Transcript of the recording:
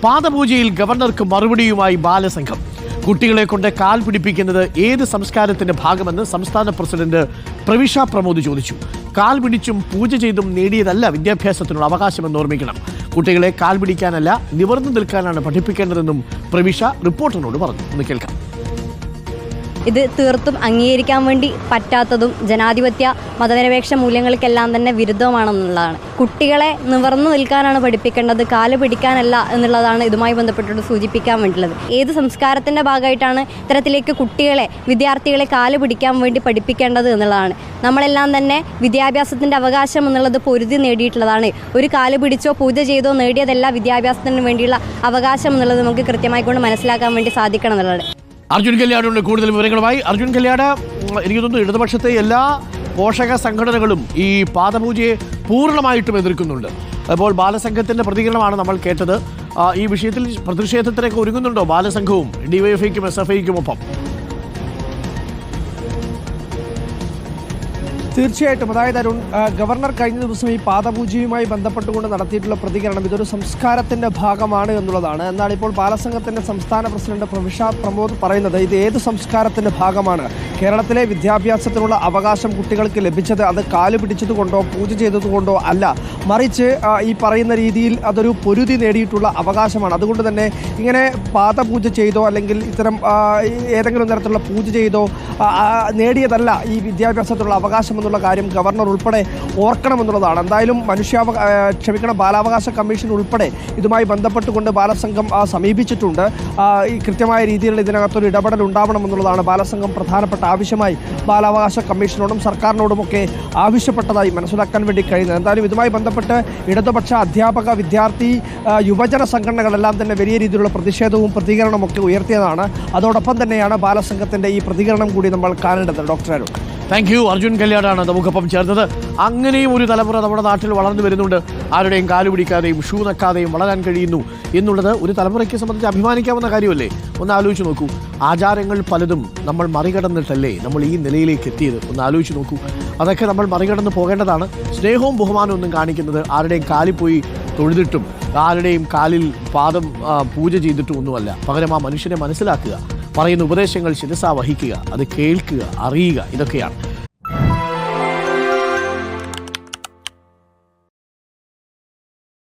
പാദപൂജയിൽ ഗവർണർക്ക് മറുപടിയുമായി ബാലസംഘം. കുട്ടികളെ കൊണ്ട് കാൽ പിടിപ്പിക്കുന്നത് ഏത് സംസ്കാരത്തിന്റെ ഭാഗമെന്ന് സംസ്ഥാന പ്രസിഡന്റ് പ്രവിഷ പ്രമോദ് ചോദിച്ചു. കാൽ പിടിച്ചും പൂജ ചെയ്തും നേടിയതല്ല വിദ്യാഭ്യാസത്തിനുള്ള അവകാശമെന്ന് ഓർമ്മിക്കണം. കുട്ടികളെ കാൽ പിടിക്കാനല്ല, നിവർന്നു നിൽക്കാനാണ് പഠിപ്പിക്കേണ്ടതെന്നും പ്രവിഷ റിപ്പോർട്ടറിനോട് പറഞ്ഞു. ഒന്ന് കേൾക്കാം. ഇത് തീർത്തും അംഗീകരിക്കാൻ വേണ്ടി പറ്റാത്തതും ജനാധിപത്യ മതനിരപേക്ഷ മൂല്യങ്ങൾക്കെല്ലാം തന്നെ വിരുദ്ധമാണെന്നുള്ളതാണ്. കുട്ടികളെ നിവർന്നു നിൽക്കാനാണ് പഠിപ്പിക്കേണ്ടത്, കാല് പിടിക്കാനല്ല എന്നുള്ളതാണ് ഇതുമായി ബന്ധപ്പെട്ടിട്ട് സൂചിപ്പിക്കാൻ വേണ്ടിയുള്ളത്. ഏത് സംസ്കാരത്തിൻ്റെ ഭാഗമായിട്ടാണ് ഇത്തരത്തിലേക്ക് കുട്ടികളെ, വിദ്യാർത്ഥികളെ കാല് പിടിക്കാൻ വേണ്ടി പഠിപ്പിക്കേണ്ടത് എന്നുള്ളതാണ്. നമ്മളെല്ലാം തന്നെ വിദ്യാഭ്യാസത്തിൻ്റെ അവകാശം എന്നുള്ളത് പൊരുതി നേടിയിട്ടുള്ളതാണ്. ഒരു കാല് പിടിച്ചോ പൂജ ചെയ്തോ നേടിയതല്ല വിദ്യാഭ്യാസത്തിന് വേണ്ടിയുള്ള അവകാശം എന്നുള്ളത് നമുക്ക് കൃത്യമായി കൊണ്ട് മനസ്സിലാക്കാൻ വേണ്ടി സാധിക്കണം എന്നുള്ളത്. അർജുൻ കല്യാടുണ്ട് കൂടുതൽ വിവരങ്ങളുമായി. അർജുൻ കല്യാട്, എനിക്ക് തോന്നുന്നു ഇടതുപക്ഷത്തെ എല്ലാ പോഷക സംഘടനകളും ഈ പാദപൂജയെ പൂർണ്ണമായിട്ടും എതിർക്കുന്നുണ്ട്. അപ്പോൾ ബാലസംഘത്തിന്റെ പ്രതികരണമാണ് നമ്മൾ കേട്ടത്. ഈ വിഷയത്തിൽ പ്രതിഷേധത്തിനൊക്കെ ഒരുങ്ങുന്നുണ്ടോ ബാലസംഘവും ഡിവൈഎഫ്ഐക്കും SFIക്കും ഒപ്പം? തീർച്ചയായിട്ടും. അതായത് അരുൺ, ഗവർണർ കഴിഞ്ഞ ദിവസം ഈ പാദപൂജയുമായി ബന്ധപ്പെട്ടുകൊണ്ട് നടത്തിയിട്ടുള്ള പ്രതികരണം ഇതൊരു സംസ്കാരത്തിൻ്റെ ഭാഗമാണ് എന്നുള്ളതാണ്. എന്നാൽ ഇപ്പോൾ ബാലസംഘത്തിൻ്റെ സംസ്ഥാന പ്രസിഡന്റ് പ്രവിഷ പ്രമോദ് പറയുന്നത് ഇത് ഏത് സംസ്കാരത്തിൻ്റെ ഭാഗമാണ്? കേരളത്തിലെ വിദ്യാഭ്യാസത്തിനുള്ള അവകാശം കുട്ടികൾക്ക് ലഭിച്ചത് അത് കാല് പിടിച്ചതുകൊണ്ടോ പൂജ ചെയ്തതുകൊണ്ടോ അല്ല, മറിച്ച് ഈ പറയുന്ന രീതിയിൽ അതൊരു പൊരുതി നേടിയിട്ടുള്ള അവകാശമാണ്. അതുകൊണ്ട് തന്നെ ഇങ്ങനെ പാദപൂജ ചെയ്തോ അല്ലെങ്കിൽ ഇത്തരം ഏതെങ്കിലും തരത്തിലുള്ള പൂജ ചെയ്തോ നേടിയതല്ല ഈ വിദ്യാഭ്യാസത്തിനുള്ള അവകാശം എന്നുള്ള കാര്യം ഗവർണർ ഉൾപ്പെടെ ഓർക്കണമെന്നുള്ളതാണ്. എന്തായാലും ബാലാവകാശ കമ്മീഷൻ ഉൾപ്പെടെ ഇതുമായി ബന്ധപ്പെട്ടുകൊണ്ട് ബാലസംഘം സമീപിച്ചിട്ടുണ്ട്. ഈ കൃത്യമായ രീതിയിൽ ഇതിനകത്തൊരു ഇടപെടൽ ഉണ്ടാവണമെന്നുള്ളതാണ് ബാലസംഘം പ്രധാനപ്പെട്ട ആവശ്യമായി ബാലാവകാശ കമ്മീഷനോടും സർക്കാരിനോടുമൊക്കെ ആവശ്യപ്പെട്ടതായി മനസ്സിലാക്കാൻ വേണ്ടി കഴിയുന്നത്. എന്തായാലും ഇതുമായി ബന്ധപ്പെട്ട് ഇടതുപക്ഷ, അധ്യാപക, വിദ്യാർത്ഥി, യുവജന സംഘടനകളെല്ലാം തന്നെ വലിയ രീതിയിലുള്ള പ്രതിഷേധവും പ്രതികരണവും ഒക്കെ ഉയർത്തിയതാണ്. അതോടൊപ്പം തന്നെയാണ് ബാലസംഘത്തിൻ്റെ ഈ പ്രതികരണം കൂടി നമ്മൾ കാണേണ്ടത്. Doctor Arun, thank you. Arjun കല്യാടാണ് നമുക്കൊപ്പം ചേർന്നത്. അങ്ങനെയും ഒരു തലമുറ നമ്മുടെ നാട്ടിൽ വളർന്നു വരുന്നുണ്ട്. ആരുടെയും കാലു പിടിക്കാതെയും ഷൂ നക്കാതെയും വളരാൻ കഴിയുന്നു എന്നുള്ളത് ഒരു തലമുറയ്ക്ക് സംബന്ധിച്ച് അഭിമാനിക്കാവുന്ന കാര്യമല്ലേ? ഒന്ന് ആലോചിച്ച് നോക്കൂ. ആചാരങ്ങൾ പലതും നമ്മൾ മറികടന്നിട്ടല്ലേ നമ്മൾ ഈ നിലയിലേക്ക് എത്തിയത്? ഒന്ന് ആലോചിച്ച് നോക്കൂ. അതൊക്കെ നമ്മൾ മറികടന്ന് പോകേണ്ടതാണ്. സ്നേഹവും ബഹുമാനവും ഒന്നും കാണിക്കുന്നത് ആരുടെയും കാലിൽ പോയി തൊഴുതിട്ടും ആരുടെയും കാലിൽ പാദം പൂജ ചെയ്തിട്ടും ഒന്നുമല്ല. പകരം ആ മനുഷ്യനെ മനസ്സിലാക്കുക, പറയുന്ന ഉപദേശങ്ങൾ ശിരസാ വഹിക്കുക, അത് കേൾക്കുക, അറിയുക, ഇതൊക്കെയാണ്.